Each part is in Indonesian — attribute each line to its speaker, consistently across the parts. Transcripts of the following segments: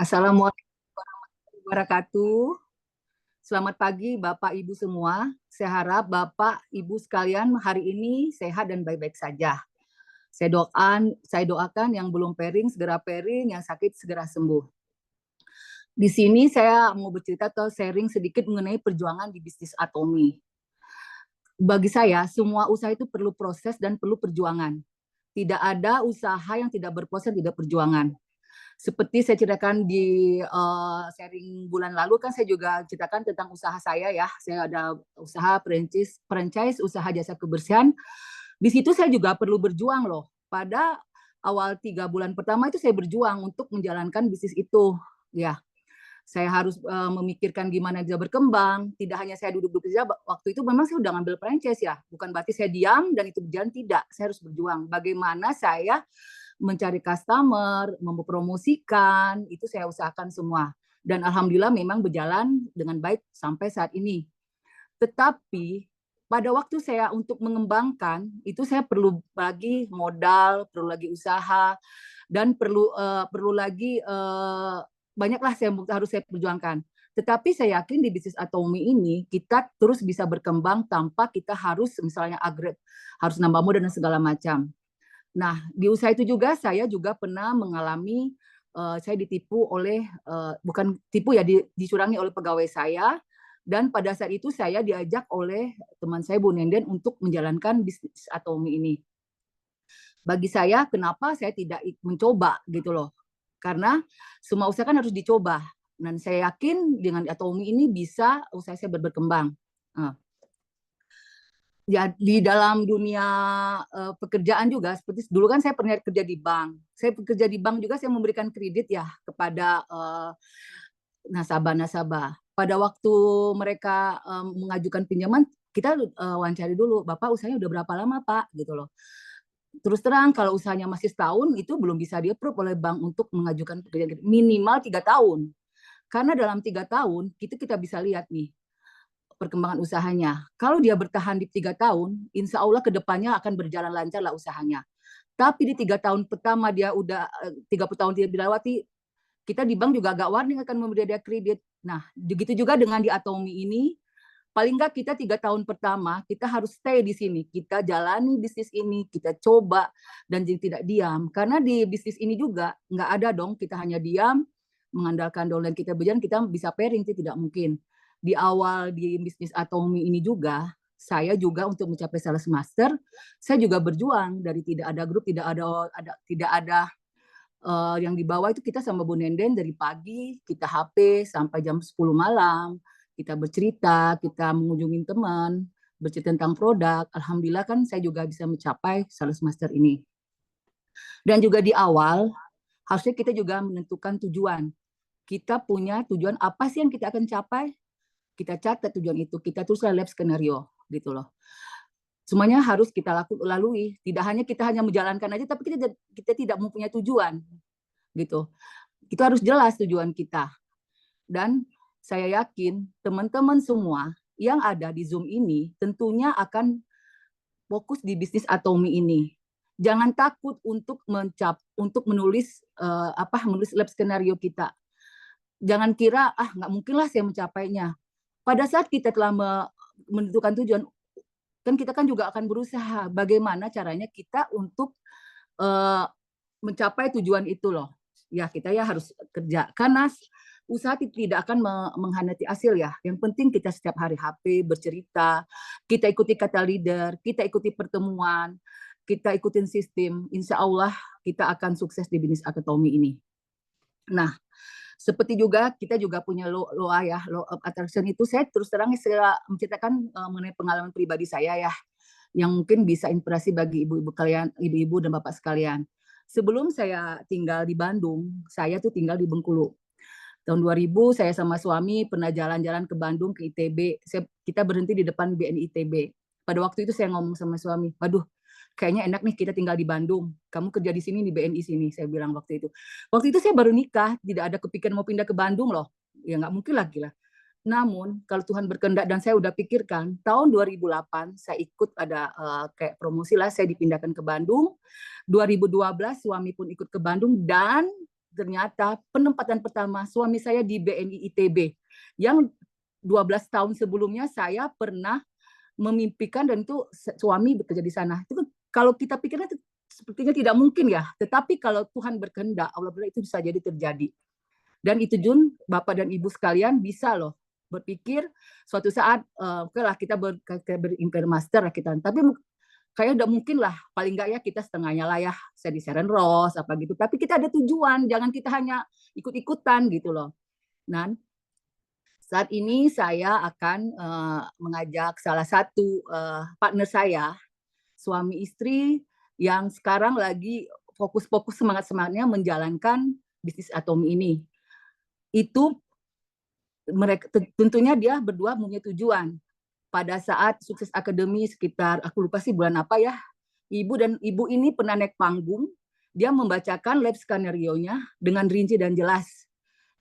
Speaker 1: Assalamualaikum warahmatullahi wabarakatuh. Selamat pagi Bapak Ibu semua. Saya harap Bapak Ibu sekalian hari ini sehat dan baik-baik saja. Saya doakan yang belum pairing segera pairing, yang sakit segera sembuh. Di sini saya mau bercerita atau sharing sedikit mengenai perjuangan di bisnis Atomi. Bagi saya, semua usaha itu perlu proses dan perlu perjuangan. Tidak ada usaha yang tidak berproses, tidak perjuangan. Seperti saya ceritakan di sharing bulan lalu, kan saya juga ceritakan tentang usaha saya ya. Saya ada usaha franchise usaha jasa kebersihan. Di situ saya juga perlu berjuang loh. Pada awal 3 bulan pertama itu saya berjuang untuk menjalankan bisnis itu. Ya, saya harus memikirkan gimana bisa berkembang. Tidak hanya saya duduk-duduk saja. Waktu itu memang saya sudah ngambil franchise ya. Bukan berarti saya diam dan itu berjalan, tidak. Saya harus berjuang. Bagaimana saya mencari customer, mempromosikan, itu saya usahakan semua. Dan alhamdulillah memang berjalan dengan baik sampai saat ini. Tetapi pada waktu saya untuk mengembangkan, itu saya perlu lagi modal, perlu lagi usaha, dan perlu lagi banyaklah harus saya perjuangkan. Tetapi saya yakin di bisnis Atomi ini kita terus bisa berkembang tanpa kita harus misalnya upgrade, harus nambah modal dan segala macam. Nah, di usaha itu juga saya juga pernah mengalami saya ditipu oleh bukan tipu ya, dicurangi oleh pegawai saya, dan pada saat itu saya diajak oleh teman saya Bu Nenden untuk menjalankan bisnis Atomi ini. Bagi saya, kenapa saya tidak mencoba gitu loh? Karena semua usaha kan harus dicoba. Dan saya yakin dengan Atomi ini bisa usaha saya berkembang. Nah, ya di dalam dunia pekerjaan juga, seperti dulu kan saya pernah kerja di bank. Saya bekerja di bank juga, saya memberikan kredit ya kepada nasabah-nasabah. Pada waktu mereka mengajukan pinjaman, kita wawancari dulu, Bapak usahanya udah berapa lama Pak, gitu loh. Terus terang kalau usahanya masih setahun itu belum bisa di-approve oleh bank untuk mengajukan pekerjaan minimal 3 tahun. Karena dalam 3 tahun kita bisa lihat nih perkembangan usahanya. Kalau dia bertahan di 3 tahun, insya Allah kedepannya akan berjalan lancar lah usahanya. Tapi di 3 tahun pertama dia udah 30 tahun dia dilewati, kita di bank juga agak warning akan memberi dia kredit. Nah, begitu juga dengan di Atomi ini, paling nggak kita 3 tahun pertama kita harus stay di sini, kita jalani bisnis ini, kita coba dan tidak diam. Karena di bisnis ini juga nggak ada dong kita hanya diam mengandalkan downline kita berjalan, kita bisa pairing, itu tidak mungkin. Di awal di bisnis Atomi ini juga, saya juga untuk mencapai sales master, saya juga berjuang dari tidak ada grup, tidak ada yang di bawah itu kita sama Bu Nenden dari pagi kita HP sampai jam 10 malam, kita bercerita, kita mengunjungi teman, bercerita tentang produk. Alhamdulillah kan saya juga bisa mencapai sales master ini. Dan juga di awal harusnya kita juga menentukan tujuan. Kita punya tujuan apa sih yang kita akan capai? Kita catat tujuan itu, kita tulislah lab skenario gitu loh. Semuanya harus kita lalui. Tidak hanya kita hanya menjalankan aja, tapi kita tidak mempunyai tujuan gitu. Itu harus jelas tujuan kita. Dan saya yakin teman-teman semua yang ada di Zoom ini tentunya akan fokus di bisnis Atomi ini. Jangan takut untuk menulis menulis lab skenario kita. Jangan kira nggak mungkin lah saya mencapainya. Pada saat kita telah menentukan tujuan, kan kita kan juga akan berusaha bagaimana caranya kita untuk mencapai tujuan itu loh. Ya kita ya harus kerja karena usaha tidak akan mengkhianati hasil ya. Yang penting kita setiap hari HP bercerita, kita ikuti kata leader, kita ikuti pertemuan, kita ikutin sistem. Insya Allah kita akan sukses di bisnis Atomi ini. Nah, seperti juga kita juga punya LOA ya, law of attraction itu saya terus terang saya menceritakan mengenai pengalaman pribadi saya ya, yang mungkin bisa inspirasi bagi ibu-ibu kalian, ibu-ibu dan bapak sekalian. Sebelum saya tinggal di Bandung, saya tuh tinggal di Bengkulu. Tahun 2000 saya sama suami pernah jalan-jalan ke Bandung ke ITB. Kita berhenti di depan BNI ITB. Pada waktu itu saya ngomong sama suami, waduh kayaknya enak nih kita tinggal di Bandung. Kamu kerja di sini di BNI sini, saya bilang waktu itu. Waktu itu saya baru nikah, tidak ada kepikiran mau pindah ke Bandung loh. Ya nggak mungkin lagi lah. Namun kalau Tuhan berkehendak dan saya udah pikirkan, tahun 2008 saya ikut ada kayak promosi lah, saya dipindahkan ke Bandung. 2012 suami pun ikut ke Bandung dan ternyata penempatan pertama suami saya di BNI ITB, yang 12 tahun sebelumnya saya pernah memimpikan dan itu suami bekerja di sana. Itu kalau kita pikirnya sepertinya tidak mungkin ya, tetapi kalau Tuhan berkehendak, Allah berkehendak itu bisa jadi terjadi. Dan itu Jun, Bapak dan Ibu sekalian bisa loh berpikir suatu saat, oke lah kita berimperial master lah kita, tapi kayak udah mungkin lah, paling nggak ya kita setengahnya lah ya, saya di Sharon Ross apa gitu, tapi kita ada tujuan, jangan kita hanya ikut-ikutan gitu loh. Nah, saat ini saya akan mengajak salah satu partner saya, suami istri yang sekarang lagi fokus-fokus semangat-semangatnya menjalankan bisnis Atomi ini. Itu mereka tentunya dia berdua punya tujuan. Pada saat Sukses Academy sekitar aku lupa sih bulan apa ya, ibu ini pernah naik panggung, dia membacakan lab skenario-nya dengan rinci dan jelas.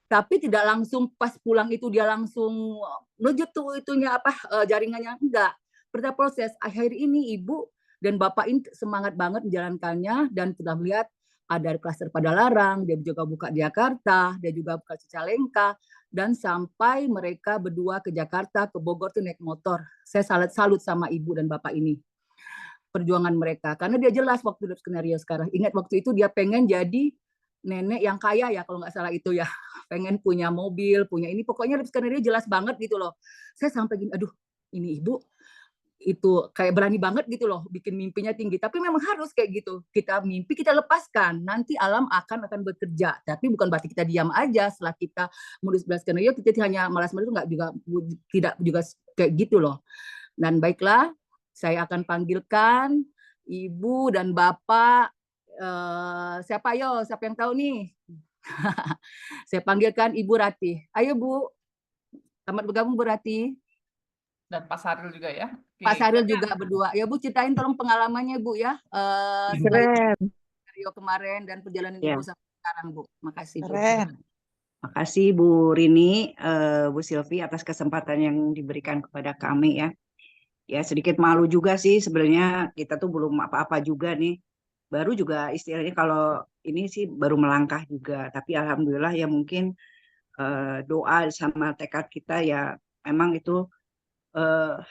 Speaker 1: Tapi tidak langsung pas pulang itu dia langsung nujut tuh itunya apa jaringannya, enggak. Pada proses akhir ini ibu dan bapak ini semangat banget menjalankannya dan sudah melihat ada klaster Padalarang, dia juga buka di Jakarta, dia juga buka Cicalengka, dan sampai mereka berdua ke Jakarta, ke Bogor tuh naik motor. Saya salut sama ibu dan bapak ini, perjuangan mereka. Karena dia jelas waktu skenario sekarang. Ingat waktu itu dia pengen jadi nenek yang kaya ya, kalau nggak salah itu ya. Pengen punya mobil, punya ini. Pokoknya skenario jelas banget gitu loh. Saya sampai gini, aduh ini ibu itu kayak berani banget gitu loh, bikin mimpinya tinggi. Tapi memang harus kayak gitu. Kita mimpi, kita lepaskan. Nanti alam akan bekerja. Tapi bukan berarti kita diam aja setelah kita menulis skenario, kita hanya malas-malas itu nggak juga, tidak juga kayak gitu loh. Dan baiklah, saya akan panggilkan Ibu dan Bapak. Siapa yang tahu nih? Saya panggilkan Ibu Ratih. Ayo Bu, selamat bergabung Bu Ratih.
Speaker 2: Dan Pak Saril juga ya.
Speaker 1: Pak Saril juga berdua. Ya Bu, ceritain tolong pengalamannya Bu ya. Skenario kemarin dan perjalanan Ibu sampai sekarang Bu. Makasih Bu.
Speaker 3: Makasih Bu Rini, Bu Silvi atas kesempatan yang diberikan kepada kami ya. Ya sedikit malu juga sih sebenarnya, kita tuh belum apa-apa juga nih. Baru juga istilahnya kalau ini sih baru melangkah juga. Tapi alhamdulillah ya mungkin doa sama tekad kita ya memang itu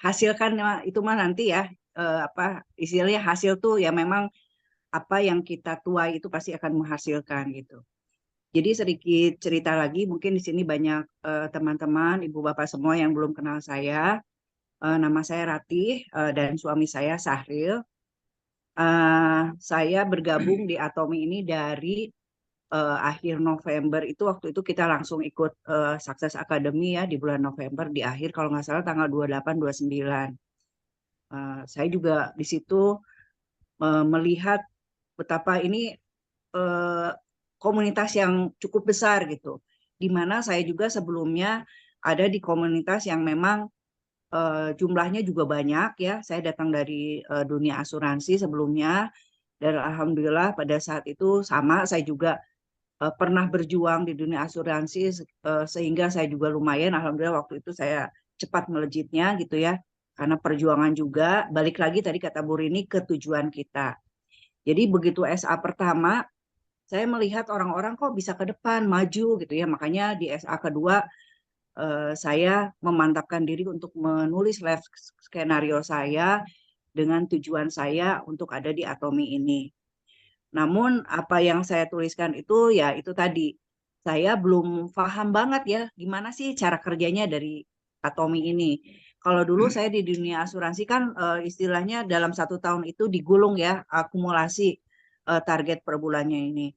Speaker 3: hasilkan itu mah nanti ya, apa istilahnya hasil tuh ya memang apa yang kita tuai itu pasti akan menghasilkan gitu. Jadi sedikit cerita lagi, mungkin di sini banyak teman-teman, ibu bapak semua yang belum kenal saya. Nama saya Ratih dan suami saya Sahril. Saya bergabung di Atomi ini dari akhir November itu, waktu itu kita langsung ikut Sukses Academy ya di bulan November di akhir, kalau nggak salah tanggal 28-29. Saya juga di situ melihat betapa ini komunitas yang cukup besar gitu, di mana saya juga sebelumnya ada di komunitas yang memang jumlahnya juga banyak ya. Saya datang dari dunia asuransi sebelumnya, dan alhamdulillah pada saat itu sama, saya juga pernah berjuang di dunia asuransi sehingga saya juga lumayan, alhamdulillah waktu itu saya cepat melejitnya gitu ya, karena perjuangan juga. Balik lagi tadi kata Bu Rini ke tujuan kita. Jadi begitu SA pertama, saya melihat orang-orang kok bisa ke depan, maju gitu ya. Makanya di SA kedua saya memantapkan diri untuk menulis live skenario saya dengan tujuan saya untuk ada di Atomi ini. Namun apa yang saya tuliskan itu ya itu tadi, saya belum paham banget ya gimana sih cara kerjanya dari Atomi ini. Kalau dulu saya di dunia asuransi kan istilahnya dalam 1 tahun itu digulung ya, akumulasi target per bulannya ini.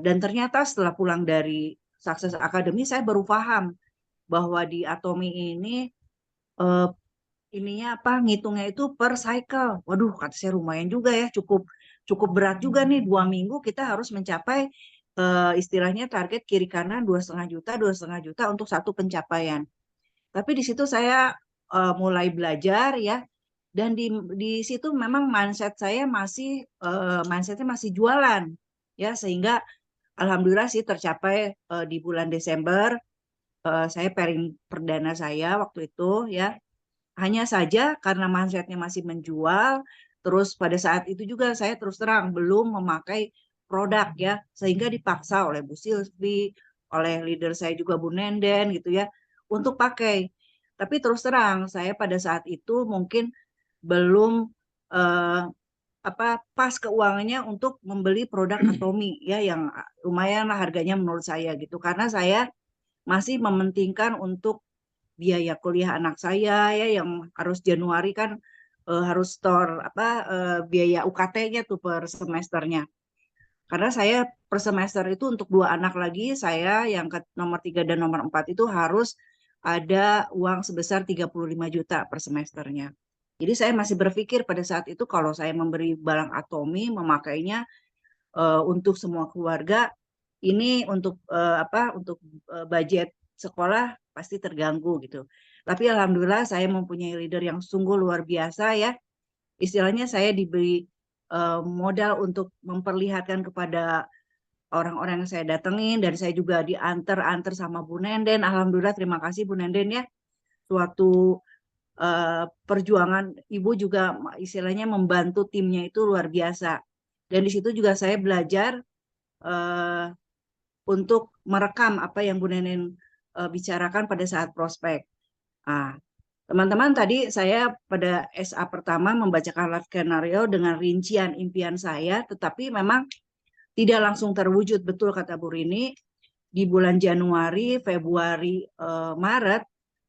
Speaker 3: Dan ternyata setelah pulang dari Sukses Academy saya baru paham bahwa di Atomi ini ininya apa, ngitungnya itu per cycle. Waduh, kata saya lumayan juga ya, cukup berat juga nih, 2 minggu kita harus mencapai istilahnya target kiri kanan 2,5 juta untuk satu pencapaian. Tapi di situ saya mulai belajar ya, dan di situ memang mindsetnya masih jualan ya, sehingga alhamdulillah sih tercapai di bulan Desember saya pairing perdana saya waktu itu ya. Hanya saja karena mindsetnya masih menjual, terus pada saat itu juga saya terus terang belum memakai produk ya, sehingga dipaksa oleh Bu Silvi, oleh leader saya juga Bu Nenden gitu ya, untuk pakai. Tapi terus terang saya pada saat itu mungkin belum pas keuangannya untuk membeli produk Atomi ya yang lumayan lah harganya menurut saya gitu, karena saya masih mementingkan untuk biaya kuliah anak saya ya yang harus Januari kan harus store biaya UKT-nya tuh per semesternya. Karena saya per semester itu untuk 2 anak lagi, saya yang nomor 3 dan nomor 4 itu harus ada uang sebesar 35 juta per semesternya. Jadi saya masih berpikir pada saat itu kalau saya memberi barang Atomi, memakainya untuk semua keluarga, ini untuk budget sekolah pasti terganggu gitu. Tapi alhamdulillah saya mempunyai leader yang sungguh luar biasa ya. Istilahnya saya diberi modal untuk memperlihatkan kepada orang-orang yang saya datengin, dan saya juga diantar sama Bu Nenden. Alhamdulillah, terima kasih Bu Nenden ya. Suatu perjuangan Ibu juga istilahnya membantu timnya itu luar biasa. Dan di situ juga saya belajar untuk merekam apa yang Bu Nenden bicarakan pada saat prospek. Nah, teman-teman, tadi saya pada SA pertama membacakan life skenario dengan rincian impian saya, tetapi memang tidak langsung terwujud. Betul kata Bu Rini, di bulan Januari, Februari, Maret,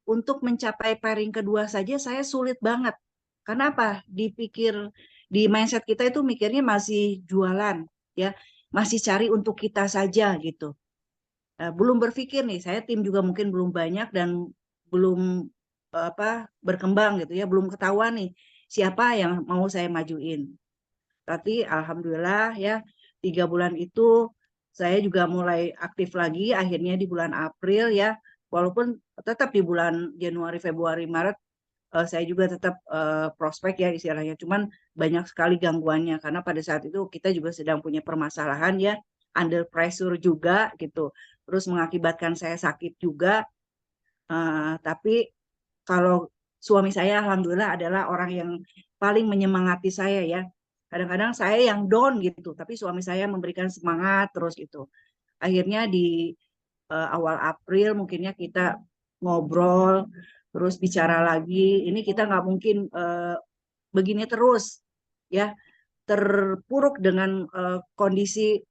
Speaker 3: untuk mencapai pairing kedua saja saya sulit banget. Kenapa? Di mindset kita itu mikirnya masih jualan, ya, masih cari untuk kita saja gitu. Belum berpikir nih, saya tim juga mungkin belum banyak dan belum berkembang gitu ya, belum ketahuan nih siapa yang mau saya majuin. Tapi alhamdulillah ya 3 bulan itu saya juga mulai aktif lagi, akhirnya di bulan April ya, walaupun tetap di bulan Januari, Februari, Maret saya juga tetap prospek ya istilahnya, cuman banyak sekali gangguannya karena pada saat itu kita juga sedang punya permasalahan ya, under pressure juga gitu, terus mengakibatkan saya sakit juga. Tapi kalau suami saya alhamdulillah adalah orang yang paling menyemangati saya ya. Kadang-kadang saya yang down gitu, tapi suami saya memberikan semangat terus gitu. Akhirnya di awal April mungkinnya kita ngobrol, terus bicara lagi. Ini kita nggak mungkin begini terus ya, terpuruk dengan kondisi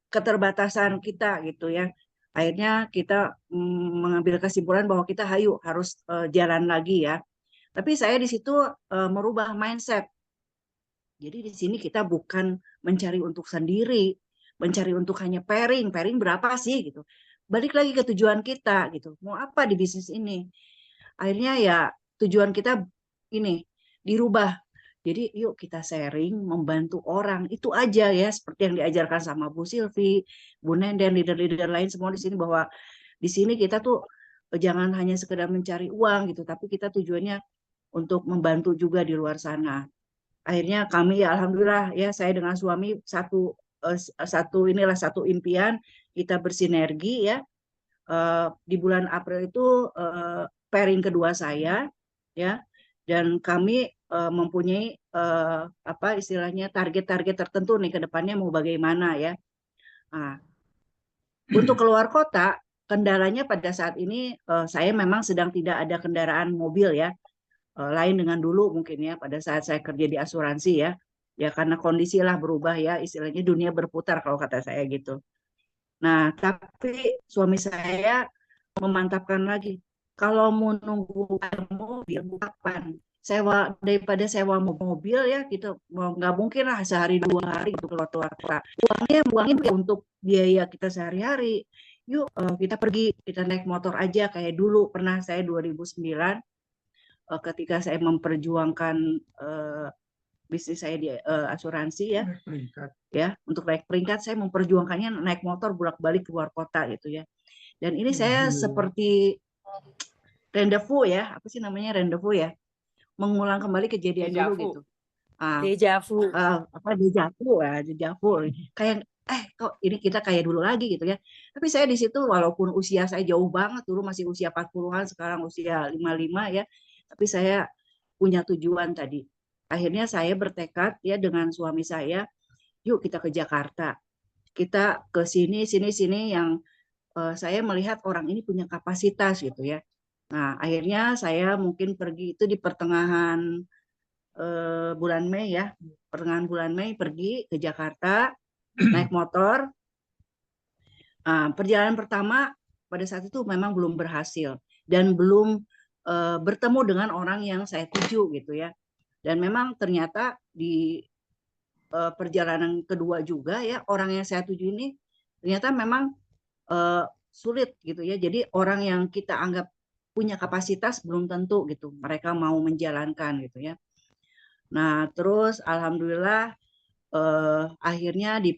Speaker 3: keterbatasan kita gitu ya. Akhirnya kita mengambil kesimpulan bahwa kita harus jalan lagi ya. Tapi saya di situ merubah mindset. Jadi di sini kita bukan mencari untuk sendiri, mencari untuk hanya pairing berapa sih gitu. Balik lagi ke tujuan kita gitu. Mau apa di bisnis ini? Akhirnya ya tujuan kita ini dirubah. Jadi yuk kita sharing, membantu orang. Itu aja ya, seperti yang diajarkan sama Bu Silvi, Bu Nenden, leader-leader lain semua di sini, bahwa di sini kita tuh jangan hanya sekedar mencari uang gitu, tapi kita tujuannya untuk membantu juga di luar sana. Akhirnya kami ya alhamdulillah ya, saya dengan suami satu impian, kita bersinergi ya. Di bulan April itu pairing kedua saya ya, dan kami mempunyai istilahnya target-target tertentu nih ke depannya mau bagaimana ya. Nah, untuk keluar kota, kendalanya pada saat ini saya memang sedang tidak ada kendaraan mobil ya, lain dengan dulu mungkin ya pada saat saya kerja di asuransi ya. Ya karena kondisi lah berubah ya, istilahnya dunia berputar kalau kata saya gitu. Nah, tapi suami saya memantapkan lagi, kalau mau nunggu mobil kapan, daripada sewa mobil ya gitu, nggak mungkin lah sehari 2 hari gitu keluar kota, uangnya untuk biaya kita sehari-hari. Yuk kita pergi, kita naik motor aja kayak dulu pernah saya 2009 ketika saya memperjuangkan bisnis saya di asuransi ya, ya untuk naik peringkat saya memperjuangkannya naik motor bolak-balik keluar kota gitu ya. Dan ini saya seperti rendezvous ya, apa sih namanya rendezvous ya, mengulang kembali kejadian dulu gitu. Dejavu. Dejavu. Kayak kok ini kita kayak dulu lagi gitu ya. Tapi saya di situ walaupun usia saya jauh banget, dulu masih usia 40-an, sekarang usia 55 ya. Tapi saya punya tujuan tadi. Akhirnya saya bertekad ya dengan suami saya, yuk kita ke Jakarta, kita ke sini yang saya melihat orang ini punya kapasitas gitu ya. Nah, akhirnya saya mungkin pergi itu di pertengahan bulan Mei ya, pertengahan bulan Mei pergi ke Jakarta naik motor. Perjalanan pertama pada saat itu memang belum berhasil dan belum bertemu dengan orang yang saya tuju gitu ya. Dan memang ternyata di perjalanan kedua juga ya, orang yang saya tuju ini ternyata memang sulit gitu ya. Jadi orang yang kita anggap punya kapasitas belum tentu gitu mereka mau menjalankan gitu ya. Nah, terus alhamdulillah akhirnya di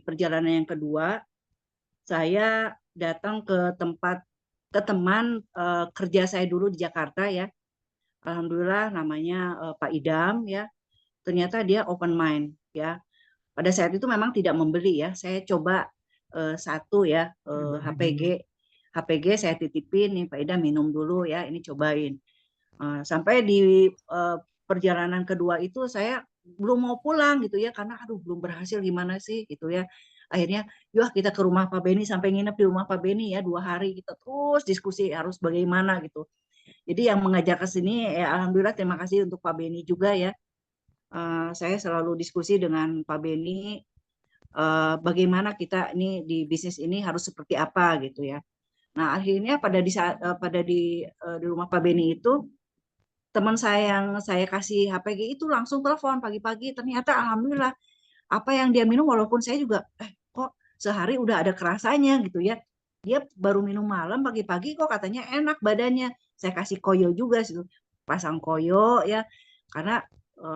Speaker 3: perjalanan yang kedua saya datang ke teman kerja saya dulu di Jakarta ya. Alhamdulillah namanya Pak Idam ya. Ternyata dia open mind ya. Pada saat itu memang tidak membeli ya. Saya coba satu ya HPG saya titipin nih Pak Idam minum dulu ya. Ini cobain. Sampai di perjalanan kedua itu saya belum mau pulang gitu ya karena aduh belum berhasil gimana sih gitu ya. Akhirnya yuk kita ke rumah Pak Beni sampai nginep di rumah Pak Beni ya 2 hari kita terus diskusi harus bagaimana gitu. Jadi yang mengajak ke sini ya alhamdulillah terima kasih untuk Pak Beni juga ya. Saya selalu diskusi dengan Pak Beni bagaimana kita ini di bisnis ini harus seperti apa gitu ya. Nah akhirnya di rumah Pak Beni itu teman saya yang saya kasih HPG itu langsung telepon pagi-pagi ternyata alhamdulillah apa yang dia minum walaupun saya juga kok sehari udah ada kerasanya gitu ya. Dia baru minum malam pagi-pagi kok katanya enak badannya. Saya kasih koyo juga sih pasang koyo ya karena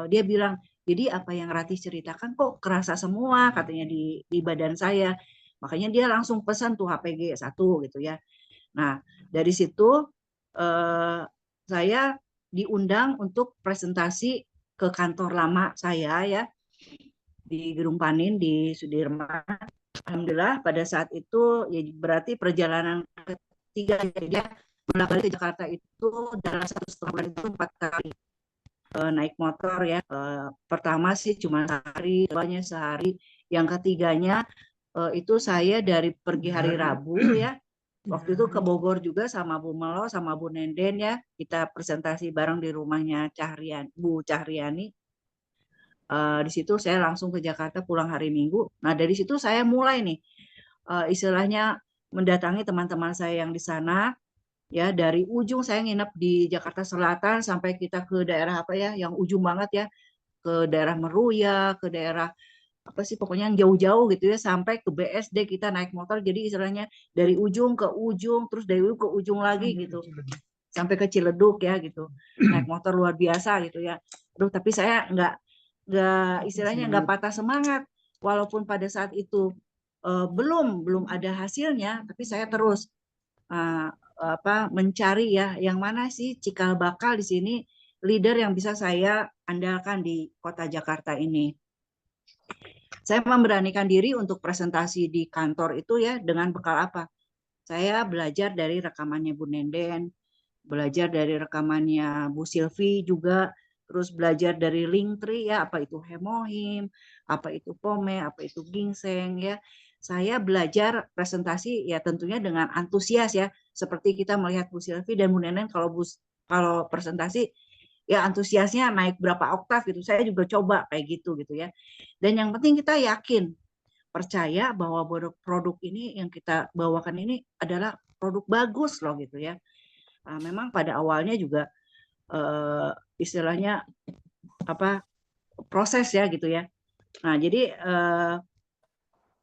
Speaker 3: dia bilang jadi apa yang Ratih ceritakan kok kerasa semua katanya di badan saya. Makanya dia langsung pesan tuh HPG 1 gitu ya. Nah, dari situ saya diundang untuk presentasi ke kantor lama saya ya di Gedung Panin di Sudirman. Alhamdulillah pada saat itu ya berarti perjalanan ketiga dia bolak-balik ke Jakarta itu dalam 1,5 bulan itu 4 kali naik motor ya. Pertama sih cuma sehari, keduanya sehari, yang ketiganya itu saya dari pergi hari Rabu ya. Waktu itu ke Bogor juga sama Bu Melo sama Bu Nenden ya. Kita presentasi bareng di rumahnya Bu Cahriani. Di situ saya langsung ke Jakarta pulang hari Minggu. Nah dari situ saya mulai nih istilahnya mendatangi teman-teman saya yang di sana ya dari ujung saya nginep di Jakarta Selatan sampai kita ke daerah apa ya yang ujung banget ya ke daerah Meruya ke daerah apa sih pokoknya yang jauh-jauh gitu ya sampai ke BSD kita naik motor jadi istilahnya dari ujung ke ujung terus dari ujung ke ujung lagi gitu sampai ke Ciledug ya gitu naik motor luar biasa gitu ya. Aduh tapi saya nggak istilahnya nggak patah semangat walaupun pada saat itu belum ada hasilnya tapi saya terus mencari ya yang mana sih cikal bakal di sini leader yang bisa saya andalkan di kota Jakarta ini. Saya memberanikan diri untuk presentasi di kantor itu ya dengan bekal apa? Saya belajar dari rekamannya Bu Nenden, belajar dari rekamannya Bu Silvi juga, terus belajar dari Linktree ya, apa itu hemohim, apa itu pome, apa itu ginseng ya. Saya belajar presentasi ya tentunya dengan antusias ya, seperti kita melihat Bu Silvi dan Bu Nenden kalau presentasi ya antusiasnya naik berapa oktav gitu. Saya juga coba kayak gitu ya. Dan yang penting kita yakin, percaya bahwa produk ini yang kita bawakan ini adalah produk bagus loh gitu ya. Memang pada awalnya juga istilahnya proses ya gitu ya. Nah jadi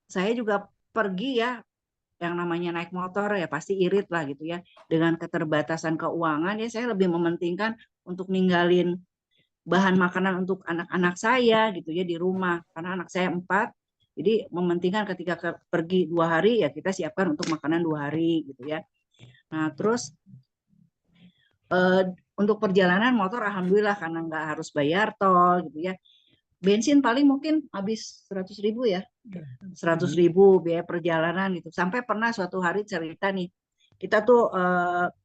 Speaker 3: saya juga pergi ya yang namanya naik motor ya pasti irit lah gitu ya. Dengan keterbatasan keuangan ya saya lebih mementingkan untuk ninggalin bahan makanan untuk anak-anak saya gitu ya di rumah karena anak saya 4 jadi mementingkan ketika pergi 2 hari ya kita siapkan untuk makanan 2 hari gitu ya. Nah terus untuk perjalanan motor alhamdulillah karena nggak harus bayar tol gitu ya bensin paling mungkin habis 100.000 ya 100.000 biaya perjalanan gitu sampai pernah suatu hari cerita nih kita tuh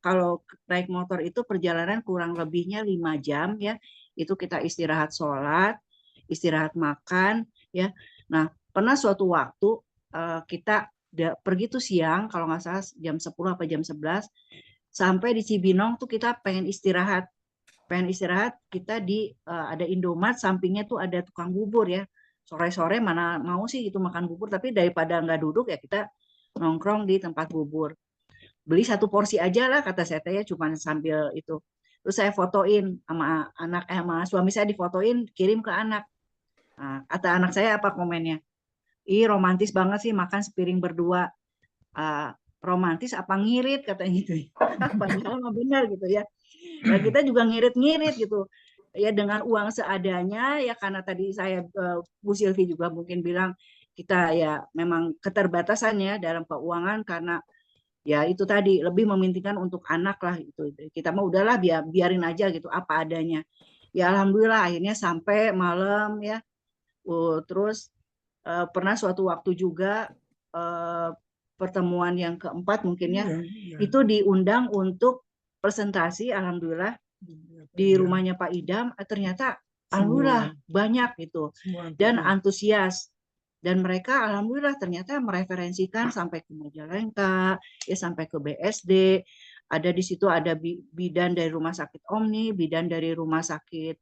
Speaker 3: kalau naik motor itu perjalanan kurang lebihnya 5 jam ya itu kita istirahat sholat istirahat makan ya. Nah, pernah suatu waktu kita pergi tuh siang, kalau nggak salah jam 10 apa jam 11, sampai di Cibinong tuh kita pengen istirahat. Kita di ada Indomaret, sampingnya tuh ada tukang bubur ya. Sore-sore mana mau sih itu makan bubur, tapi daripada nggak duduk ya kita nongkrong di tempat bubur. Beli satu porsi aja lah kata saya teh ya, cuman sambil itu. Terus saya fotoin sama anak sama suami saya, difotoin kirim ke anak. Nah, kata anak saya apa komennya? Ih, romantis banget sih makan sepiring berdua. Romantis apa ngirit katanya gitu. Padahal mah benar gitu ya. Nah, kita juga ngirit-ngirit gitu. Ya dengan uang seadanya ya, karena tadi saya Bu Silvi juga mungkin bilang kita ya memang keterbatasannya dalam keuangan, karena ya itu tadi lebih mementingkan untuk anak lah itu. Kita mau udahlah biarin aja gitu apa adanya. Ya alhamdulillah akhirnya sampai malam ya. Terus pernah suatu waktu juga pertemuan yang keempat mungkin ya, itu diundang untuk presentasi, alhamdulillah di rumahnya Pak Idam, ternyata alhamdulillah banyak gitu dan antusias, dan mereka alhamdulillah ternyata mereferensikan sampai ke Majalengka ya, sampai ke BSD. Ada di situ ada bidan dari Rumah Sakit Omni, bidan dari Rumah Sakit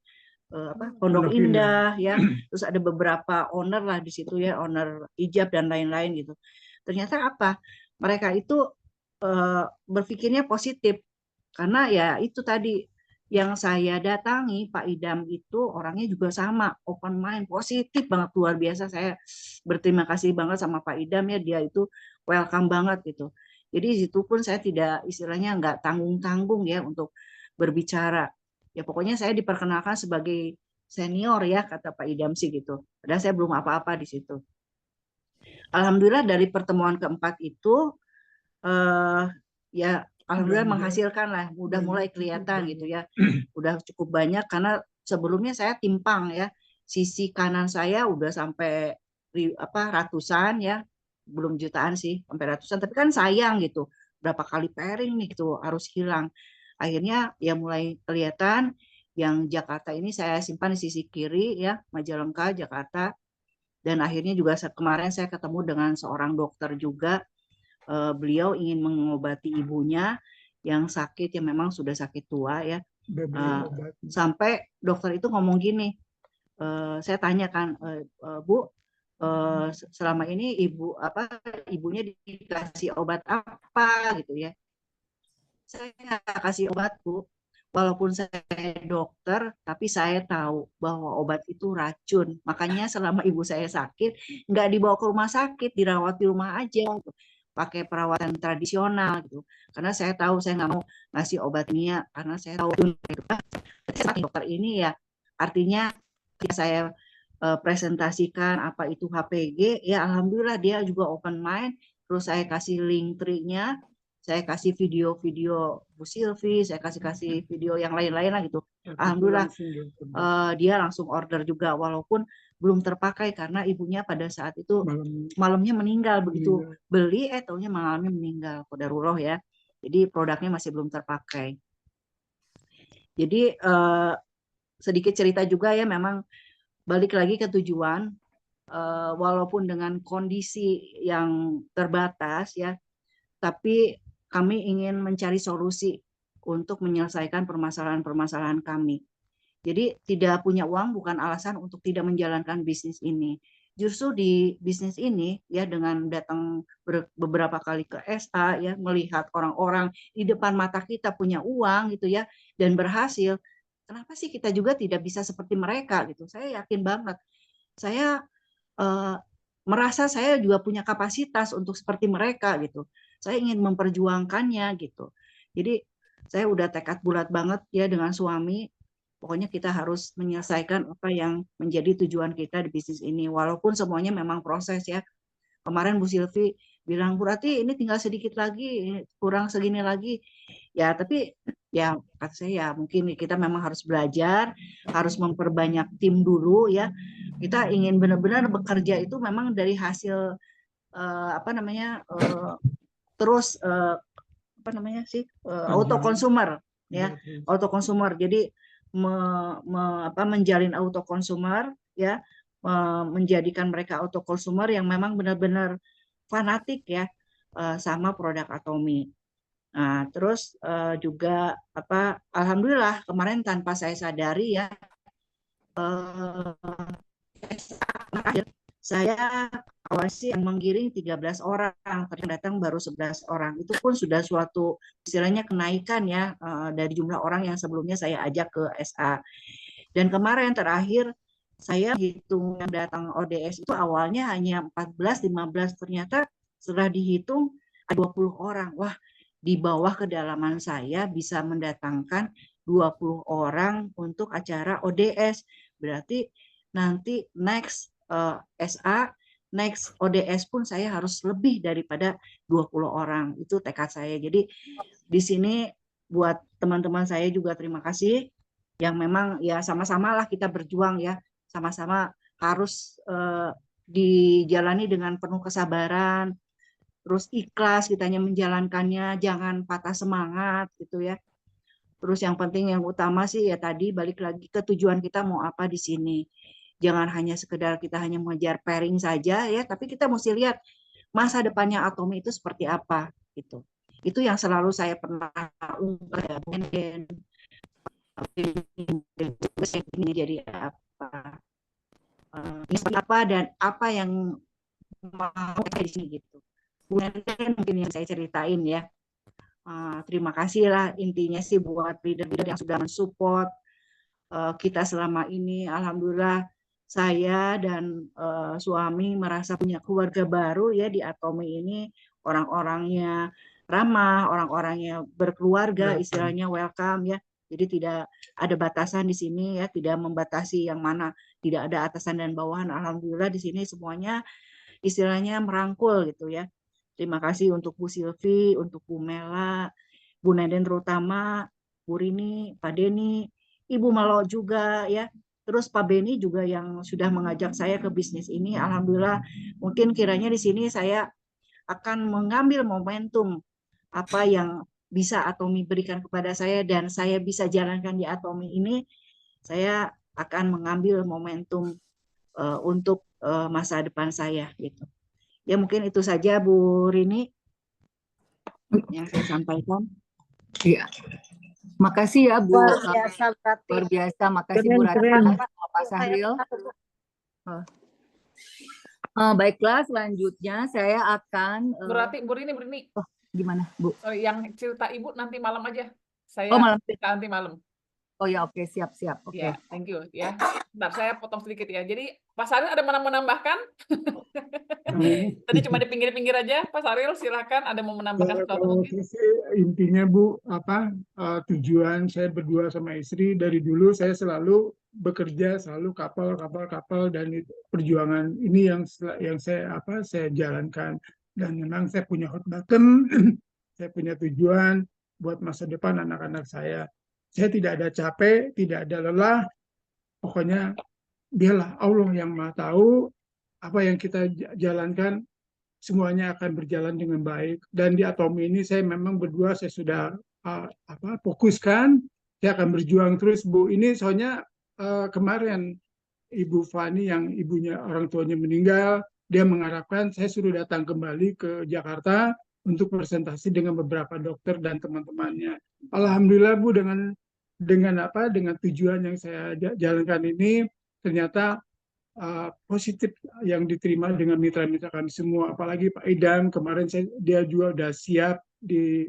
Speaker 3: Pondok Indah ya, terus ada beberapa owner lah di situ ya, owner Ijab dan lain-lain gitu. Ternyata apa, mereka itu berpikirnya positif, karena ya itu tadi yang saya datangi, Pak Idam itu orangnya juga sama, open mind, positif banget, luar biasa. Saya berterima kasih banget sama Pak Idam ya, dia itu welcome banget gitu. Jadi situ pun saya tidak, istilahnya nggak tanggung-tanggung ya untuk berbicara. Ya pokoknya saya diperkenalkan sebagai senior ya, kata Pak Idam sih gitu. Padahal saya belum apa-apa di situ. Alhamdulillah dari pertemuan keempat itu ya alhamdulillah menghasilkan lah, udah mulai kelihatan gitu ya, udah cukup banyak, karena sebelumnya saya timpang ya, sisi kanan saya udah sampai ratusan ya, belum jutaan sih, sampai ratusan, tapi kan sayang gitu, berapa kali pairing nih gitu harus hilang. Akhirnya ya mulai kelihatan. Yang Jakarta ini saya simpan di sisi kiri ya, Majalengka, Jakarta. Dan akhirnya juga kemarin saya ketemu dengan seorang dokter juga. Beliau ingin mengobati ibunya yang sakit, yang memang sudah sakit tua ya. Sampai dokter itu ngomong gini, saya tanyakan, Bu, selama ini ibunya dikasih obat apa gitu ya. Saya nggak kasih obat, Bu. Walaupun saya dokter, tapi saya tahu bahwa obat itu racun. Makanya selama ibu saya sakit, nggak dibawa ke rumah sakit, dirawat di rumah aja, gitu. Pakai perawatan tradisional gitu. Karena saya tahu saya nggak mau ngasih obat ini ya, karena saya tahu dokter ini ya, artinya saya presentasikan apa itu HPG, ya alhamdulillah dia juga open mind. Terus saya kasih link triknya, saya kasih video-video Bu Silvi, saya kasih video yang lain-lain lah gitu. Alhamdulillah dia langsung order juga, walaupun belum terpakai karena ibunya pada saat itu malamnya meninggal, begitu beli taunya malamnya meninggal, qadarullah ya. Jadi produknya masih belum terpakai. Jadi sedikit cerita juga ya, memang balik lagi ke tujuan, walaupun dengan kondisi yang terbatas ya, tapi kami ingin mencari solusi untuk menyelesaikan permasalahan-permasalahan kami. Jadi tidak punya uang bukan alasan untuk tidak menjalankan bisnis ini. Justru di bisnis ini ya, dengan datang beberapa kali ke SA ya, melihat orang-orang di depan mata kita punya uang gitu ya, dan berhasil, kenapa sih kita juga tidak bisa seperti mereka gitu. Saya yakin banget. Saya merasa saya juga punya kapasitas untuk seperti mereka gitu. Saya ingin memperjuangkannya gitu. Jadi saya udah tekad bulat banget ya dengan suami. Pokoknya kita harus menyelesaikan apa yang menjadi tujuan kita di bisnis ini. Walaupun semuanya memang proses ya. Kemarin Bu Silvi bilang, Bu Rati ini tinggal sedikit lagi, kurang segini lagi. Ya tapi ya kata saya ya mungkin kita memang harus belajar, harus memperbanyak tim dulu ya. Kita ingin benar-benar bekerja itu memang dari hasil terus autokonsumer ya, autokonsumer. Jadi menjalin autokonsumer ya, menjadikan mereka auto consumer yang memang benar-benar fanatik ya sama produk Atomy. Nah, terus juga alhamdulillah kemarin tanpa saya sadari ya, saya awasi yang menggiring 13 orang, ternyata datang baru 11 orang. Itu pun sudah suatu istilahnya kenaikan ya dari jumlah orang yang sebelumnya saya ajak ke SA. Dan kemarin terakhir saya hitung yang datang ODS itu awalnya hanya 14-15, ternyata setelah dihitung ada 20 orang. Wah, di bawah kedalaman saya bisa mendatangkan 20 orang untuk acara ODS. Berarti nanti next SA, next ODS pun saya harus lebih daripada 20 orang. Itu tekad saya. Jadi di sini buat teman-teman saya juga terima kasih yang memang ya sama-sama lah kita berjuang ya, sama-sama harus dijalani dengan penuh kesabaran, terus ikhlas kitanya menjalankannya, jangan patah semangat gitu ya. Terus yang penting yang utama sih ya tadi balik lagi ke tujuan kita mau apa di sini. Jangan hanya sekedar kita hanya mengejar pairing saja ya, tapi kita mesti lihat masa depannya Atomy itu seperti apa gitu. Itu yang selalu saya pernah ungkap ya, ini jadi apa, ini apa dan apa yang mau di sini gitu. Mungkin yang saya ceritain ya. Terima kasih lah intinya sih buat leader-leader yang sudah mensupport kita selama ini. Alhamdulillah saya dan suami merasa punya keluarga baru ya di Atomy ini, orang-orangnya ramah, orang-orangnya berkeluarga, istilahnya welcome ya. Jadi tidak ada batasan di sini ya, tidak membatasi yang mana, tidak ada atasan dan bawahan. Alhamdulillah di sini semuanya istilahnya merangkul gitu ya. Terima kasih untuk Bu Silvi, untuk Bu Mela, Bu Neden terutama, Bu Rini, Pak Deni, Ibu Malo juga ya. Terus Pak Beni juga yang sudah mengajak saya ke bisnis ini. Alhamdulillah mungkin kiranya di sini saya akan mengambil momentum apa yang bisa Atomy berikan kepada saya dan saya bisa jalankan di Atomy ini. Saya akan mengambil momentum untuk masa depan saya gitu. Ya mungkin itu saja Bu Rini yang saya sampaikan.
Speaker 1: Iya. Makasih ya Bu.
Speaker 4: Luar biasa berarti.
Speaker 1: Luar biasa. Makasih Bu Rati, Pak Sahril. Baiklah, selanjutnya saya akan
Speaker 2: Bu Rini.
Speaker 1: gimana Bu?
Speaker 2: Sorry, yang cerita Ibu nanti malam aja. Saya
Speaker 1: malam.
Speaker 2: nanti malam.
Speaker 1: Oh ya, oke, siap. Oke.
Speaker 2: Ya, thank you ya. Bentar, saya potong sedikit ya. Jadi Pak Sahril ada mau menambahkan? Tadi cuma di pinggir-pinggir aja. Pak Sahril silakan, ada mau menambahkan sesuatu mungkin?
Speaker 5: Intinya Bu, tujuan saya berdua sama istri dari dulu saya selalu bekerja selalu kapal dan perjuangan ini yang saya jalankan, dan memang saya punya hot button, saya punya tujuan buat masa depan anak-anak saya. Saya tidak ada capek, tidak ada lelah, pokoknya biarlah Allah yang Maha tahu apa yang kita jalankan semuanya akan berjalan dengan baik. Dan di Atomy ini saya memang berdua saya sudah fokuskan, saya akan berjuang terus Bu. Ini soalnya kemarin Ibu Fani yang ibunya orang tuanya meninggal, dia mengharapkan saya suruh datang kembali ke Jakarta untuk presentasi dengan beberapa dokter dan teman-temannya. Alhamdulillah Bu, dengan tujuan yang saya jalankan ini ternyata positif yang diterima dengan mitra-mitra kami semua, apalagi Pak Idam kemarin dia juga udah siap di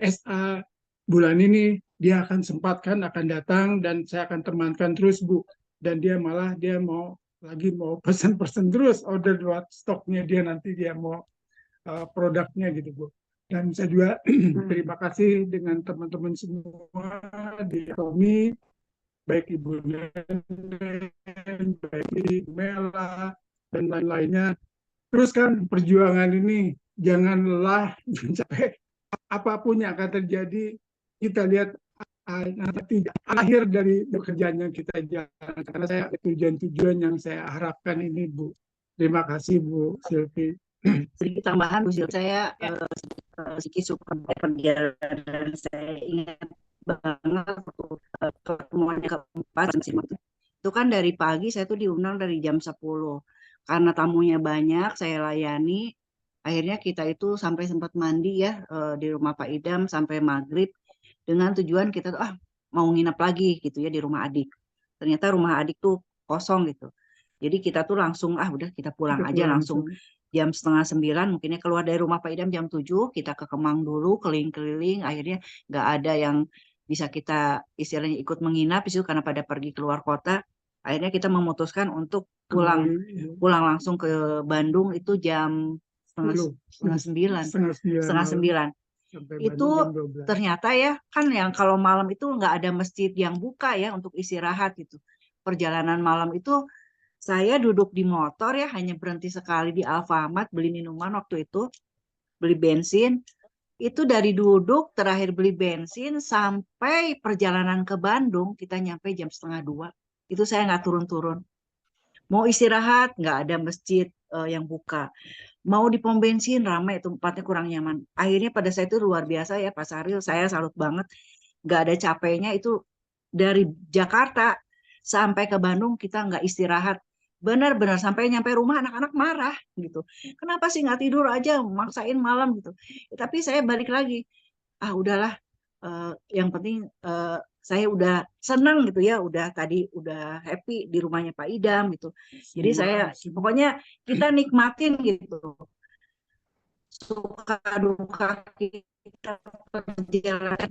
Speaker 5: SA bulan ini, dia akan sempatkan akan datang dan saya akan temankan terus Bu, dan dia mau pesan-pesan terus, order stoknya dia nanti dia mau produknya gitu Bu. Dan saya juga terima kasih dengan teman-teman semua di Atomy, baik Ibu Nenen, baik Ibu Mela, dan lain-lainnya. Teruskan perjuangan ini, jangan lelah, sampai apapun yang akan terjadi, kita lihat nanti akhir dari pekerjaan yang kita jalankan. Karena saya tujuan-tujuan yang saya harapkan ini Bu. Terima kasih Bu Silvi.
Speaker 3: Sedikit tambahan Bu Silvi, saya sedikit suka perjalanan saya ingat banget waktu pertemuan keempat Itu kan dari pagi saya tuh diundang dari jam 10. Karena tamunya banyak, saya layani. Akhirnya kita itu sampai sempat mandi ya di rumah Pak Idam sampai maghrib dengan tujuan kita tuh mau nginep lagi gitu ya di rumah adik. Ternyata rumah adik tuh kosong gitu. Jadi kita tuh langsung udah kita pulang
Speaker 5: Kita
Speaker 3: aja
Speaker 5: pulang
Speaker 3: langsung
Speaker 5: langsung.
Speaker 3: jam 8:30 mungkinnya keluar dari rumah Pak Idam jam 7, kita ke Kemang dulu keliling-keliling, akhirnya nggak ada yang bisa kita istilahnya ikut menginap itu karena pada pergi keluar kota. Akhirnya kita memutuskan untuk pulang
Speaker 5: Kembali
Speaker 3: langsung ke Bandung itu jam setengah
Speaker 5: 10,
Speaker 3: setengah sembilan
Speaker 5: setengah 9
Speaker 3: setengah
Speaker 5: malam
Speaker 3: sembilan
Speaker 5: sampai
Speaker 3: itu
Speaker 5: Bandung jam 12.
Speaker 3: ternyata ya kan yang kalau malam itu nggak ada masjid yang buka ya untuk istirahat gitu. Perjalanan malam itu saya duduk di motor ya hanya berhenti sekali di Alfamart beli minuman waktu itu, beli bensin. Itu dari duduk terakhir beli bensin sampai perjalanan ke Bandung kita nyampe jam 1:30. Itu saya nggak turun-turun. Mau istirahat nggak ada masjid yang buka. Mau di pom bensin ramai, tempatnya kurang nyaman. Akhirnya pada saat itu luar biasa ya Pak Saril, saya salut banget. Nggak ada capeknya itu dari Jakarta sampai ke Bandung kita nggak istirahat. Benar-benar sampai nyampe rumah anak-anak marah gitu. Kenapa sih nggak tidur aja, maksain malam gitu. Tapi saya balik lagi, udahlah. Yang penting saya udah senang gitu ya, udah happy di rumahnya Pak Idam gitu. Jadi saya pokoknya kita nikmatin gitu suka duka kita perjalanan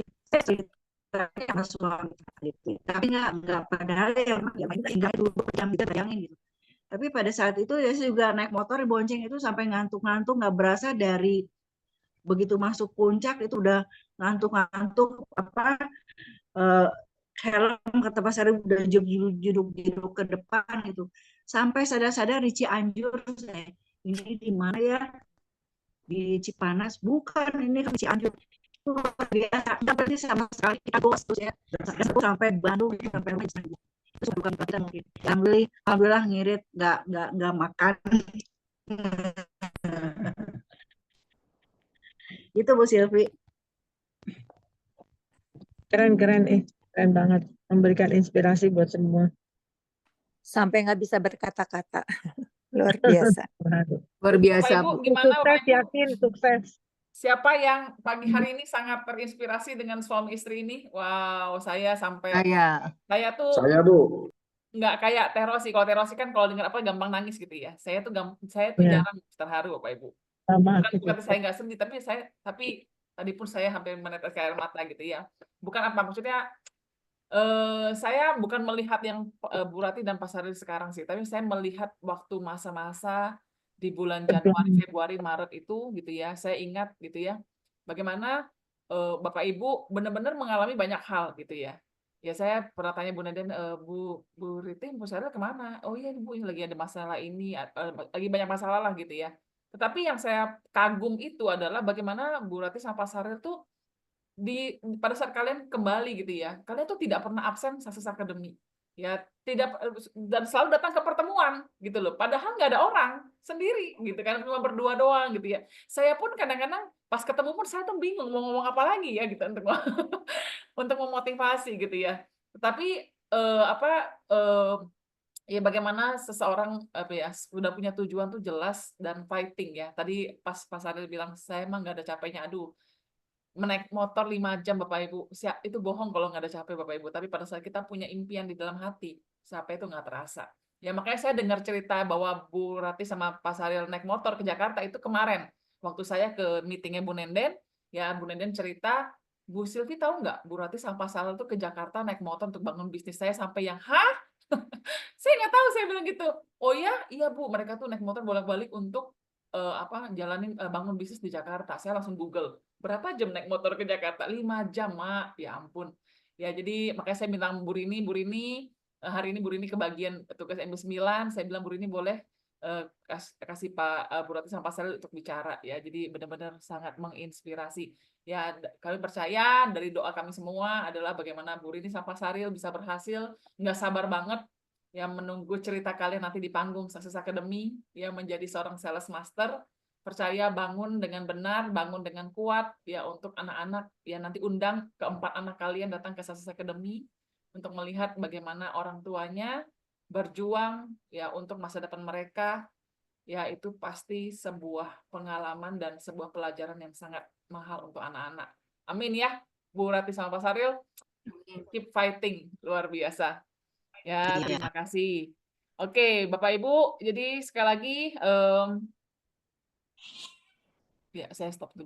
Speaker 3: sama suami gitu. Tapi nggak padahal yang tinggal dulu jam kita bayangin gitu. Tapi pada saat itu ya saya juga naik motor di bonceng itu sampai ngantuk-ngantuk nggak berasa dari begitu masuk puncak itu udah ngantuk-ngantuk eh, helm kata Pak Sari udah jeduk-jeduk ke depan gitu. Sampai sadar-sadar di Cianjur saya ini di mana ya di Cipanas bukan ini kan Cianjur itu luar biasa nggak berarti sama sekali kita bos terus ya sampai Bandung sampai Cianjur itu bukan kita mungkin alhamdulillah ngirit nggak makan itu Bu Silvi.
Speaker 4: Keren banget, memberikan inspirasi buat semua.
Speaker 6: Sampai nggak bisa berkata-kata. Luar biasa.
Speaker 1: Luar biasa,
Speaker 2: Bapak Ibu,
Speaker 1: Bu.
Speaker 2: gimana Bapak
Speaker 4: Sukses,
Speaker 2: Ibu?
Speaker 4: yakin sukses.
Speaker 2: Siapa yang pagi hari ini sangat terinspirasi dengan suami istri ini? Wow, saya sampai saya tuh
Speaker 7: Bu.
Speaker 2: nggak kayak Terosi. Kalau Terosi kan kalau dengar apa gampang nangis gitu ya. Saya tuh
Speaker 4: Ya.
Speaker 2: jarang terharu Bapak Ibu.
Speaker 4: Sama.
Speaker 2: Bukan saya nggak sedih, tapi tadi pun saya hampir menetes air mata gitu ya. Bukan apa maksudnya saya bukan melihat yang Bu Rati dan Pak Saril sekarang sih, tapi saya melihat waktu masa-masa di bulan Januari, Februari, Maret itu gitu ya. Saya ingat gitu ya, bagaimana Bapak Ibu benar-benar mengalami banyak hal gitu ya. Ya saya pernah tanya Bu Naden, Bu Riti, Bu Saril kemana? Oh iya Bu, ini lagi ada masalah ini, lagi banyak masalah lah gitu ya. Tetapi yang saya kagum itu adalah bagaimana Bu Rati sama Pak Saril tuh pada saat kalian kembali gitu ya, kalian tuh tidak pernah absen Sukses Academy. Ya, tidak dan selalu datang ke pertemuan gitu loh. Padahal nggak ada orang, sendiri gitu kan, cuma berdua doang gitu ya. Saya pun kadang-kadang pas ketemu pun saya tuh bingung mau ngomong apa lagi ya gitu untuk untuk memotivasi gitu ya. Tetapi ya bagaimana seseorang apa ya sudah punya tujuan tuh jelas dan fighting ya. Tadi pas Adil bilang saya emang nggak ada capeknya. Aduh, menaik motor 5 jam Bapak Ibu, itu bohong kalau nggak ada capek Bapak Ibu, tapi pada saat kita punya impian di dalam hati, capek itu nggak terasa. Ya makanya saya dengar cerita bahwa Bu Rati sama Pak Saril naik motor ke Jakarta itu kemarin, waktu saya ke meetingnya Bu Nenden, ya Bu Nenden cerita, Bu Silvi tahu nggak, Bu Rati sama Pak Saril itu ke Jakarta naik motor untuk bangun bisnis saya sampai yang, hah? Saya nggak tahu, saya bilang gitu. Oh ya, iya Bu, mereka tuh naik motor bolak-balik untuk bangun bisnis di Jakarta. Saya langsung Google, berapa jam naik motor ke Jakarta? 5 jam, Mak. Ya ampun. Ya jadi makanya saya bilang Bu Rini, hari ini Bu Rini kebagian tugas MB9, saya bilang Bu Rini boleh kasih Pak Bu Rati sama Pak Saril untuk bicara ya. Jadi benar-benar sangat menginspirasi. Ya kami percaya dari doa kami semua adalah bagaimana Bu Rini sama Pak Saril bisa berhasil. Nggak sabar banget yang menunggu cerita kalian nanti di panggung Sukses Academy, ya menjadi seorang sales master, percaya bangun dengan benar, bangun dengan kuat, ya untuk anak-anak, ya nanti undang keempat anak kalian datang ke Sukses Academy untuk melihat bagaimana orang tuanya berjuang ya untuk masa depan mereka, ya itu pasti sebuah pengalaman dan sebuah pelajaran yang sangat mahal untuk anak-anak. Amin ya, Bu Rati sama Pak Saril, keep fighting, luar biasa. Ya,
Speaker 3: Iya.
Speaker 2: terima kasih. Oke, Bapak Ibu, jadi sekali lagi, ya saya stop dulu.